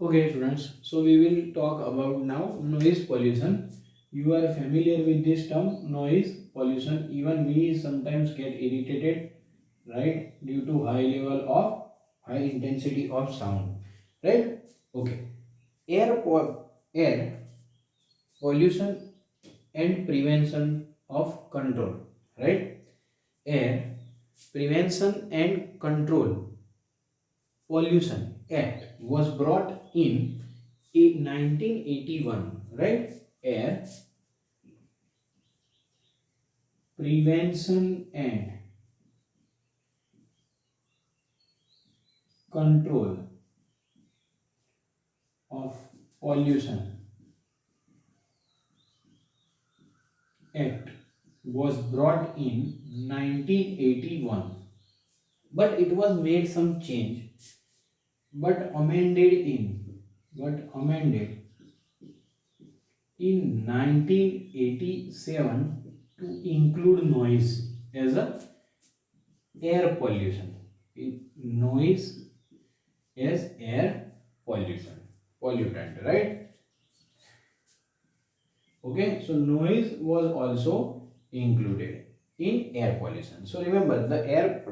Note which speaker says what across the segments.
Speaker 1: Okay, students. So we will talk about now noise pollution. You are familiar with this term, noise pollution. Even we sometimes get irritated, right, due to high intensity of sound, right? Okay. Air pollution and prevention of control, right? Air prevention and control pollution act was brought in 1981, right? Air prevention and control of pollution act was brought in 1981, but it was made some change, but amended in 1987 to include noise as a air pollution. Noise as air pollutant, right? Okay, so noise was also included in air pollution. So remember, the Air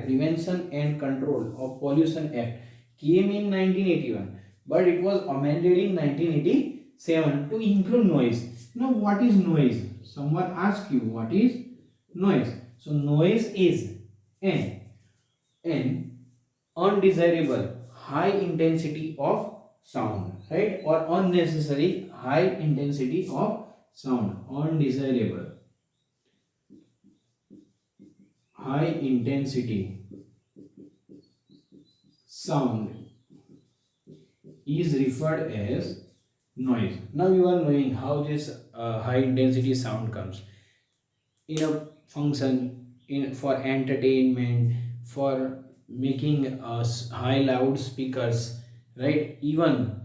Speaker 1: Prevention and Control of Pollution Act came in 1981, but it was amended in 1987 to include noise. Now, what is noise? Someone asks you, what is noise? So noise is an undesirable high intensity of sound, right? Or unnecessary high intensity of sound. Undesirable high intensity sound is referred as noise. Now you are knowing how this high intensity sound comes in a function, in for entertainment, for making high loud speakers, right? Even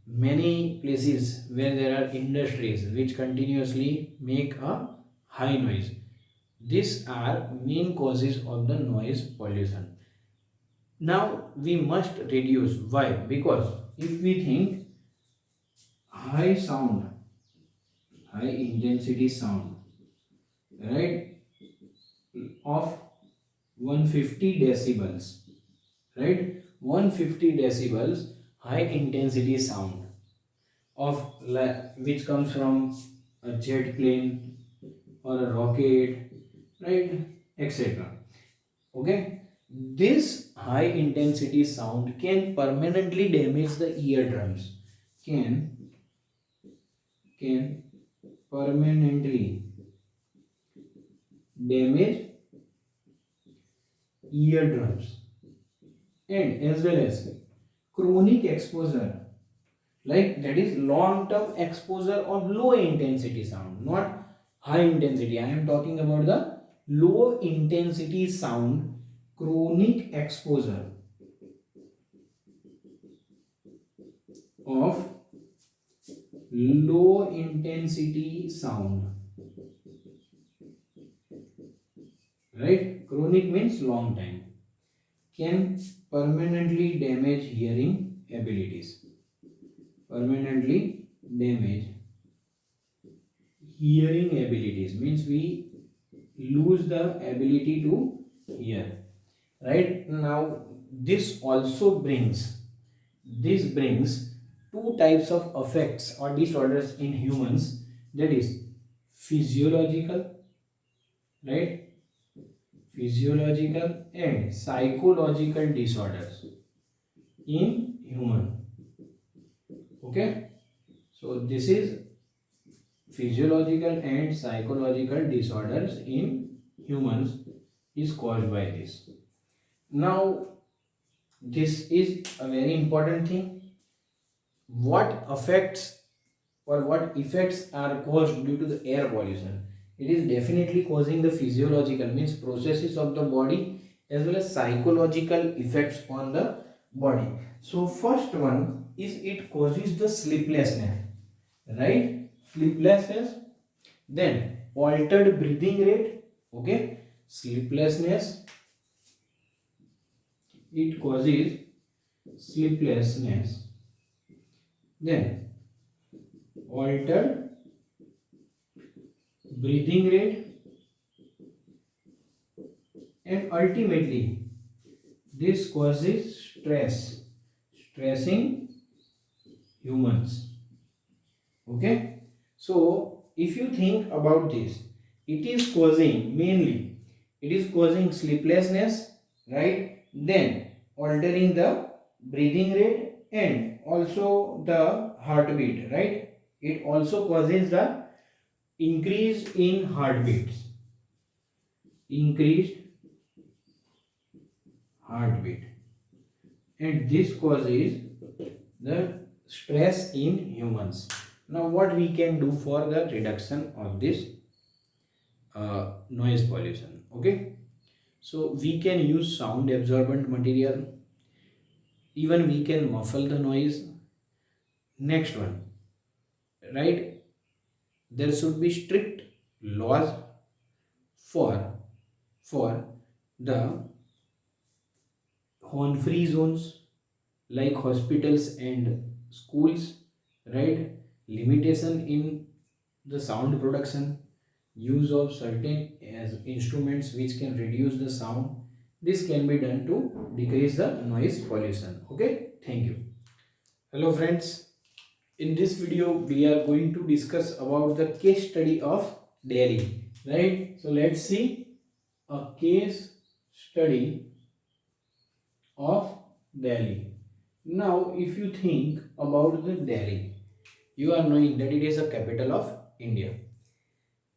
Speaker 1: many places where there are industries which continuously make a high noise, these are main causes of the noise pollution. Now we must reduce. Why? Because if we think high sound, high intensity sound, right, of 150 decibels, right, 150 decibels high intensity sound of which comes from a jet plane or a rocket, right, etc. Okay, this high intensity sound can permanently damage the eardrums, can permanently damage eardrums, and as well as chronic exposure, like that is long term exposure of low intensity sound, not high intensity. I am talking about the low intensity sound. Chronic exposure of low intensity sound, right? Chronic means long time, can permanently damage hearing abilities. Permanently damage hearing abilities means we lose the ability to hear, right? Now this brings two types of effects or disorders in humans, that is physiological, right, physiological and psychological disorders in human. Okay, so this is physiological and psychological disorders in humans is caused by this. Now this is a very important thing. What affects or what effects are caused due to the air pollution? It is definitely causing the physiological, means processes of the body, as well as psychological effects on the body. So first one is it causes the sleeplessness, right? Sleeplessness, then altered breathing rate. Okay, sleeplessness, it causes sleeplessness, then altered breathing rate, and ultimately this causes stressing humans. Okay, so if you think about this, it is causing mainly, it is causing sleeplessness, right? Then altering the breathing rate and also the heartbeat, right? It also causes the increase in heartbeats, increased heartbeat, and this causes the stress in humans. Now what we can do for the reduction of this noise pollution? Okay, so we can use sound absorbent material, even we can muffle the noise. Next one, right, there should be strict laws for for the horn free zones like hospitals and schools, right? Limitation in the sound production, use of certain as instruments which can reduce the sound. This can be done to decrease the noise pollution. Okay, thank you. Hello friends, in this video we are going to discuss about the case study of Delhi, right? So let's see a case study of Delhi. Now, if you think about the Delhi, you are knowing that it is a capital of India.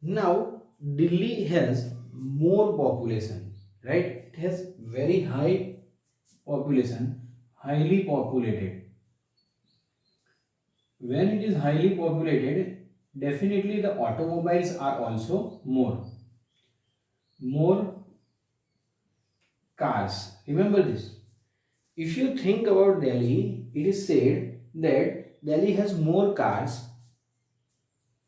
Speaker 1: Now, Delhi has more population, right? It has very high population, highly populated. When it is highly populated, definitely the automobiles are also more cars. Remember this. If you think about Delhi, it is said that Delhi has more cars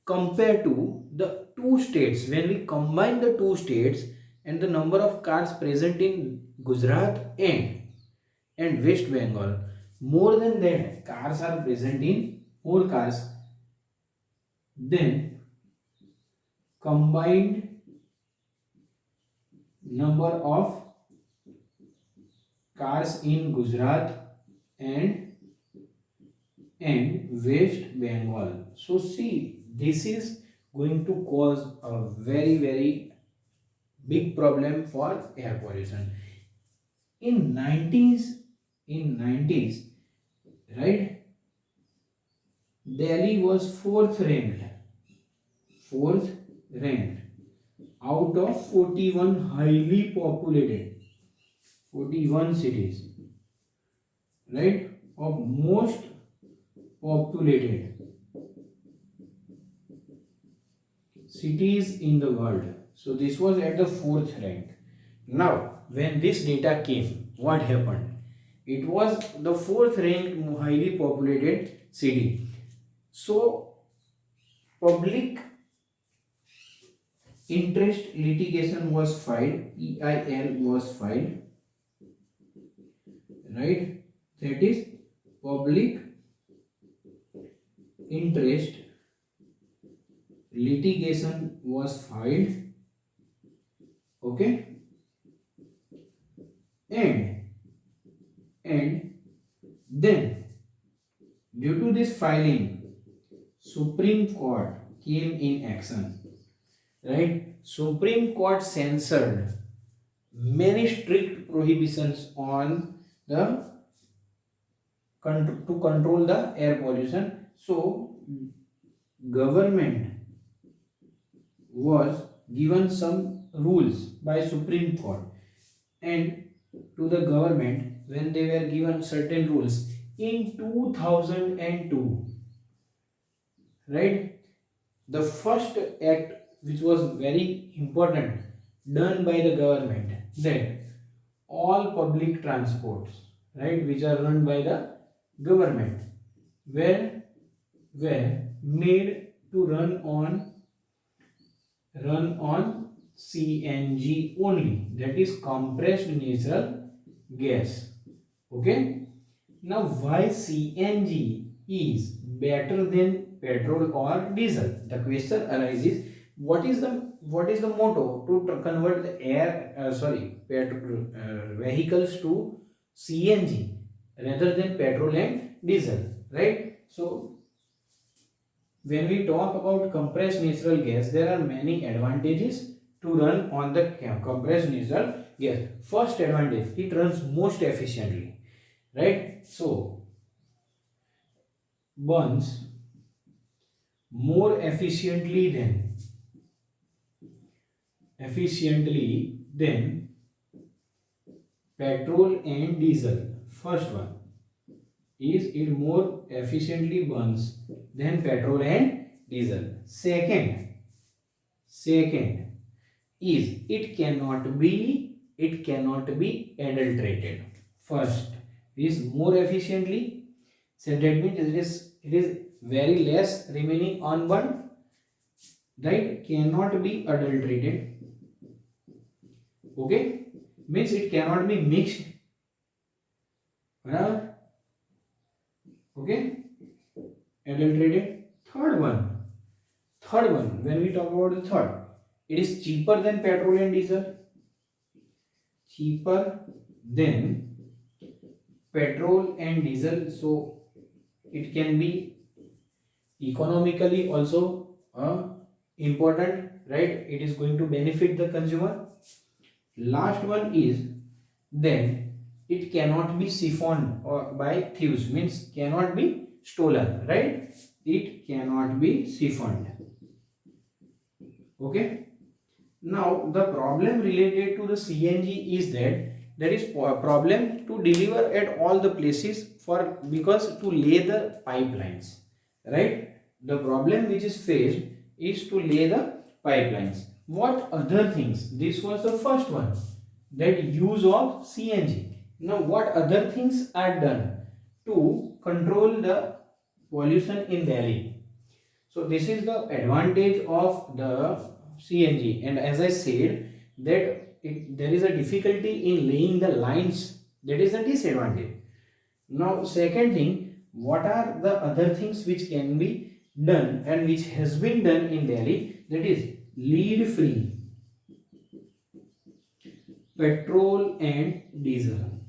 Speaker 1: compared to the two states. When we combine the two states and the number of cars present in Gujarat and West Bengal, more than that cars are present in more cars than combined number of cars in Gujarat and West Bengal. So see, this is going to cause a very big problem for air pollution. In 90s, right? Delhi was fourth ranked out of 41 highly populated 41 cities, right? Of most populated cities in the world. So this was at the fourth rank. Now, when this data came, what happened? It was the fourth ranked highly populated city. So, public interest litigation was filed, EIL was filed, right? That is public interest litigation was filed, okay, and then due to this filing, Supreme Court came in action, right? Supreme Court censored many strict prohibitions on the to control the air pollution. So government was given some rules by Supreme Court, and to the government when they were given certain rules in 2002, right? The first act which was very important done by the government, that all public transports, right, which are run by the government were made to run on CNG only, that is compressed natural gas. Okay, Now, why CNG is better than petrol or diesel? The question arises: what is the motto to convert the petrol vehicles to CNG rather than petrol and diesel, right? So, when we talk about compressed natural gas, there are many advantages to run on the compressed natural gas. First advantage: it runs most efficiently, right? So, burns more efficiently than petrol and diesel. First one is it more efficiently burns than petrol and diesel. Second is it cannot be adulterated. First is more efficiently, so that means it is very less remaining unburned, right? Cannot be adulterated. Okay, means it cannot be mixed. Okay, adulterated. Third one, when we talk about the third, it is cheaper than petrol and diesel. Cheaper than petrol and diesel, so it can be economically also important, right? It is going to benefit the consumer. Last one is then it cannot be siphoned or by thieves, means cannot be stolen, right? It cannot be siphoned. Okay. Now the problem related to the CNG is that there is a problem to deliver at all the places for because to lay the pipelines, right? The problem which is faced is to lay the pipelines. What other things? This was the first one, that use of CNG. Now what other things are done to control the pollution in Delhi? So this is the advantage of the CNG, and as I said that there is a difficulty in laying the lines, that is the disadvantage. Now second thing, what are the other things which can be done and which has been done in Delhi? That is lead free petrol and diesel.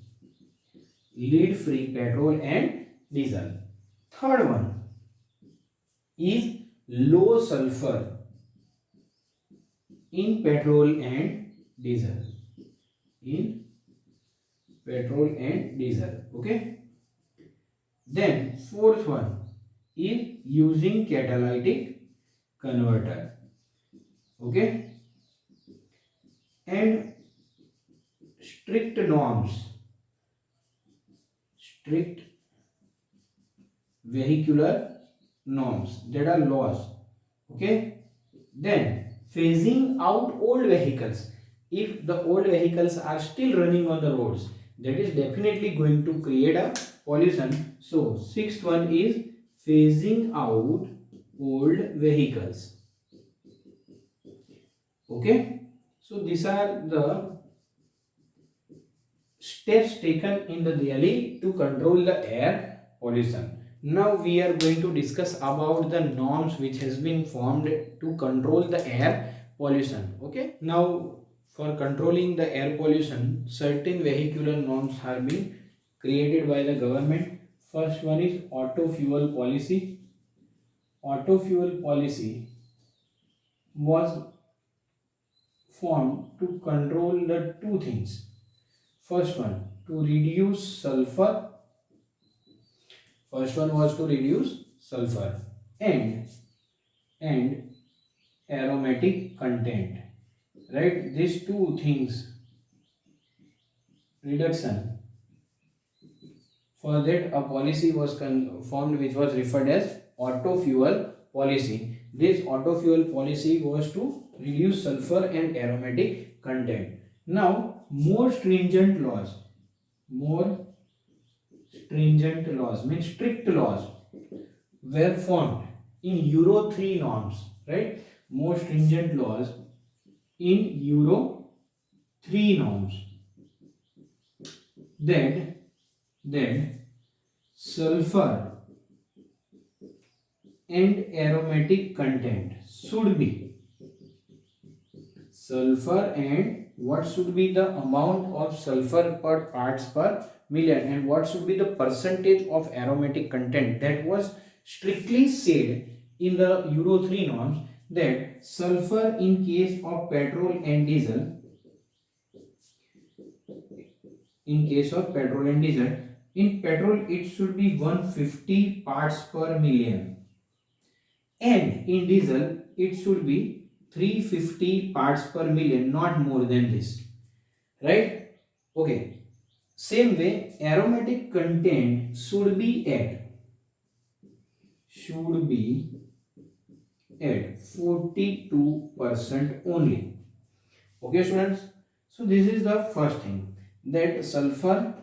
Speaker 1: Lead free petrol and diesel. Third one is low sulfur in petrol and diesel. In petrol and diesel. Okay. Then fourth one is using catalytic converter. Okay. And strict norms, strict vehicular norms, that are laws. Okay. Then phasing out old vehicles. If the old vehicles are still running on the roads, that is definitely going to create a pollution. So sixth one is phasing out old vehicles. Okay. So these are the steps taken in the Delhi to control the air pollution. Now we are going to discuss about the norms which has been formed to control the air pollution. Okay. Now for controlling the air pollution, certain vehicular norms have been created by the government. First one is auto fuel policy. Auto fuel policy was formed to control the two things. First one, to reduce sulfur. First one was to reduce sulfur and aromatic content. Right? These two things, reduction. For that, a policy was formed which was referred as auto fuel policy. This auto fuel policy was to reduce sulfur and aromatic content. Now, more stringent laws means strict laws were formed in Euro 3 norms, right? More stringent laws in Euro 3 norms that sulfur and aromatic content should be sulfur and what should be the amount of sulfur per parts per million and what should be the percentage of aromatic content. That was strictly said in the Euro 3 norms that sulfur in case of petrol and diesel, in case of petrol and diesel, in petrol it should be 150 parts per million and in diesel it should be 350 parts per million, not more than this, right? Okay. Same way, aromatic content should be at 42% only. Okay, students. So this is the first thing, that sulfur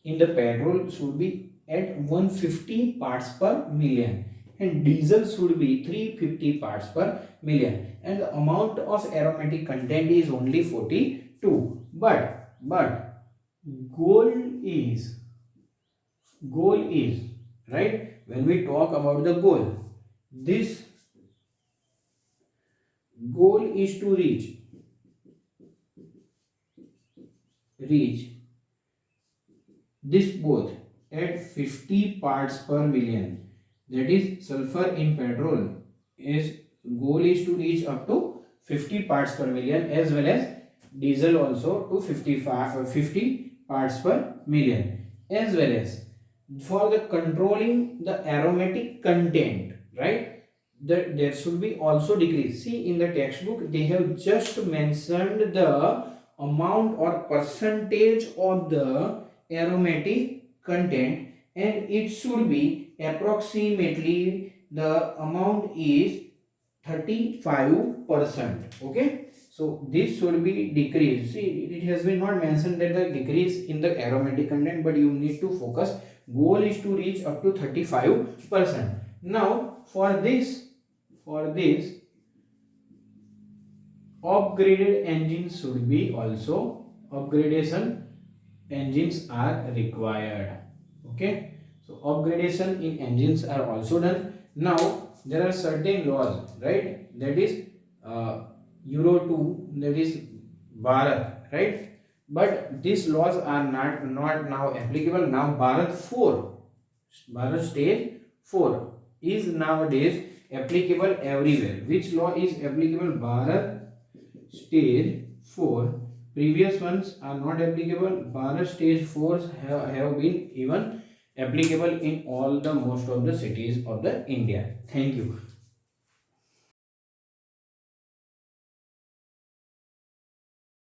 Speaker 1: in the petrol should be at 150 parts per million and diesel should be 350 parts per million and the amount of aromatic content is only 42. But goal is right, when we talk about the goal, this goal is to reach this both at 50 parts per million. That is, sulfur in petrol is goal is to reach up to 50 parts per million as well as diesel also to 50 parts per million, as well as for the controlling the aromatic content, right, that there should be also decrease. See, in the textbook they have just mentioned the amount or percentage of the aromatic content and it should be approximately the amount is 35%. Okay, so this should be decreased. See, it has been not mentioned that the decrease in the aromatic content, but you need to focus. Goal is to reach up to 35%. Now for this upgraded engines should be also, upgradation engines are required. Okay, so upgradation in engines are also done. Now there are certain laws, right, that is Euro 2, that is Bharat, right, but these laws are not now applicable. Now Bharat stage 4 is nowadays applicable everywhere. Which law is applicable? Bharat stage 4. Previous ones are not applicable. Bharat stage 4s have been even applicable in all the most of the cities of the India. Thank you.